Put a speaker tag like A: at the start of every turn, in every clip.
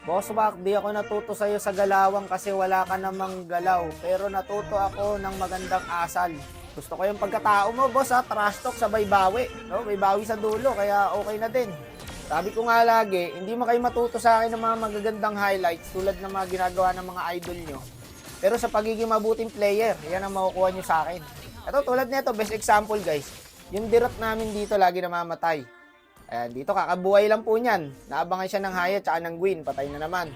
A: Boss Mac, di ako natuto sa'yo sa galawang kasi wala ka namang galaw. Pero natuto ako ng magandang asal. Gusto ko yung pagkatao mo, boss ha. Trash talk sabay bawi. No? May bawi sa dulo, kaya okay na din. Sabi ko nga lagi, hindi mo kayo matuto sa akin ng mga magagandang highlights tulad ng mga ginagawa ng mga idol nyo. Pero sa pagiging mabuting player, yan ang makukuha nyo sa akin. Ito, tulad nito, best example guys. Yung dirot namin dito lagi namamatay. Ayan, dito kakabuhay lang po niyan. Naabangan siya ng Haya tsaka ng Gwyn, patay na naman.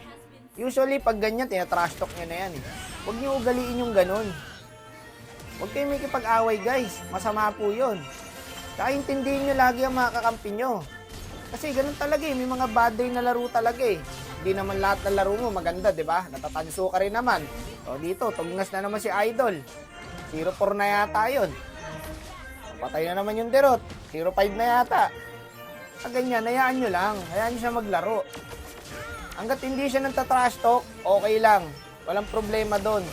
A: Usually, pag ganyan, tinatrash talk nyo na yan eh. Huwag nyo ugaliin yung ganun. Huwag kayo may kipag-away guys. Masama po yun. Tsaka intindihin nyo lagi ang mga kakampi nyo. Kasi ganun talaga eh. May mga bad day na laro talaga eh. Hindi naman lahat ng laro mo maganda, di ba? Natatanso ka rin naman. O dito, tugnas na naman si Idol. 0-4 na yata yun. Patay na naman yung derot. 0-5 na yata. Sa ganyan, hayaan nyo lang. Hayaan nyo siya maglaro. Hanggat hindi siya nagtatrash talk, okay lang. Walang problema doon.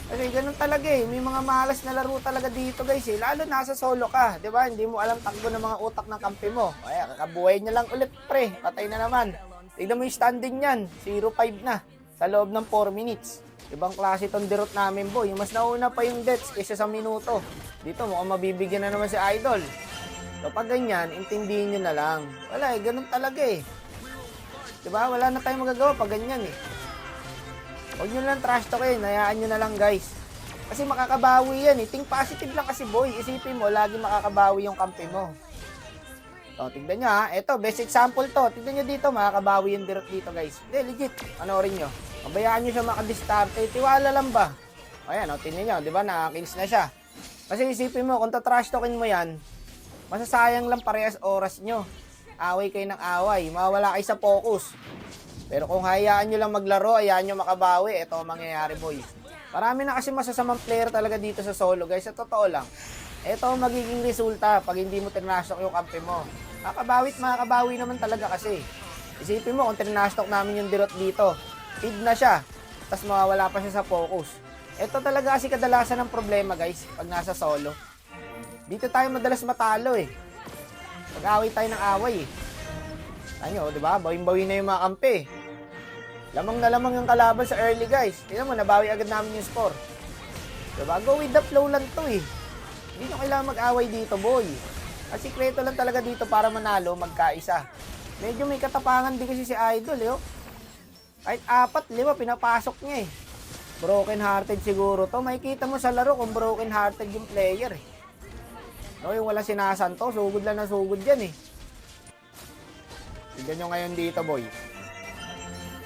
A: Kasi ganun talaga eh. May mga malas na laro talaga dito guys eh. Lalo nasa solo ka. Diba? Hindi mo alam takbo ng mga utak ng kampi mo. Kaya kakabuhay niya lang ulit pre. Patay na naman. Tignan mo yung standing niyan. 0-5 na. Sa loob ng 4 minutes. Ibang klase itong derot namin boy. Mas nauna pa yung deaths kaysa sa minuto. Dito mukhang mabibigyan na naman si Idol. So pag ganyan, intindihin nyo na lang. Wala eh, ganun talaga eh. Diba? Wala na tayong magagawa pag ganyan eh. Huwag nyo lang trash talkin, hayaan nyo na lang guys. Kasi makakabawi yan eh. Think positive lang kasi boy. Isipin mo, lagi makakabawi yung kampi mo. So, tignan nyo ha. Ito, best example to. Tignan nyo dito, makakabawi yung direct dito guys. Hindi, legit. Panoorin nyo. Mabayaan nyo siya makadistarte. Tiwala lang ba? Ayan, o, tignan nyo. Diba, nakakills na siya. Kasi isipin mo, kung tatrash talkin mo yan, masasayang lang parehas oras nyo. Away kayo ng away. Mawala kayo sa focus. Pero kung hayaan nyo lang maglaro, hayaan nyo makabawi, ito ang mangyayari boys. Marami na kasi masasamang player talaga dito sa solo guys. Sa totoo lang. Ito ang magiging resulta pag hindi mo tinastok yung kampi mo. Makakabawi naman talaga kasi. Isipin mo kung tinastok namin yung dirot dito. Feed na siya. Tapos mawawala pa siya sa focus. Ito talaga kasi kadalasan ng problema guys pag nasa solo. Dito tayo madalas matalo eh. Pag-away tayo ng away eh. Ano, di ba? Bawing-bawi na yung mga kampi. Lamang na lamang yung kalaban sa early guys. Tingnan mo, nabawi agad namin yung score. Diba? Go with the flow lang to eh. Hindi nyo kailangan mag-away dito boy. At sikreto lang talaga dito para manalo, magkaisa. Medyo may katapangan din kasi si Idol eh. Oh. Kahit 4, 5, pinapasok niya eh. Broken hearted siguro to. Makikita mo sa laro kung broken hearted yung player eh. No, yung wala sinasanto, sugod lang na sugod yan eh. Tignan nyo ngayon dito boy.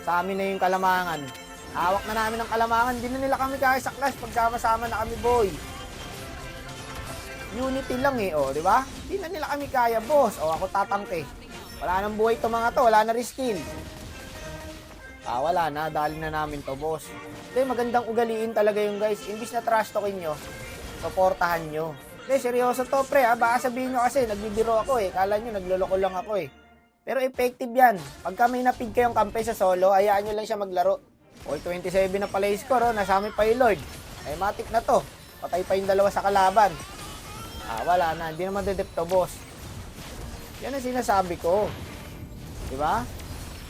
A: Sa amin na yung kalamangan. Hawak na namin ng kalamangan. Hindi na nila kami kaya sa clash. Pagkama-sama na kami boy. Unity lang eh, oh, di ba? Hindi na nila kami kaya boss. O ako tatangke. Wala nang buhay to mga to. Wala na rin skill. Wala na. Dali na namin to boss. Hindi, magandang ugaliin talaga yung guys. Imbis na trash talkin nyo, supportahan nyo. Hindi, seryoso to pre ha. Baka sabihin nyo kasi nagbibiro ako eh. Kala nyo nagloloko lang ako eh. Pero effective yan. Pagka may napig kayong kampe sa solo, hayaan nyo lang siya maglaro. All 27 na pala yung score, oh. Nasami pa yung Lord. Ay, matik na to. Patay pa yung dalawa sa kalaban. Wala na. Hindi naman dedep to, boss. Yan ang sinasabi ko. Diba?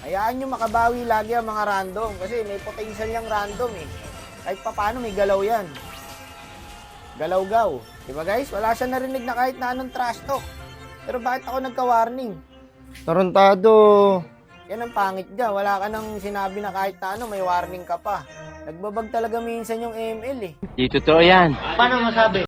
A: Hayaan nyo makabawi lagi ang mga random. Kasi may potential yung random eh. Kahit pa paano may galaw yan. Galaw-gaw. Diba guys? Wala siya narinig na kahit na anong trash talk. Pero bakit ako nagka-warning? Tarantado. Yan ang pangit dyan. Wala ka nang sinabi na kahit na ano, may warning ka pa. Nagbabag talaga minsan yung ML eh.
B: Di totoo yan.
A: Paano masabi?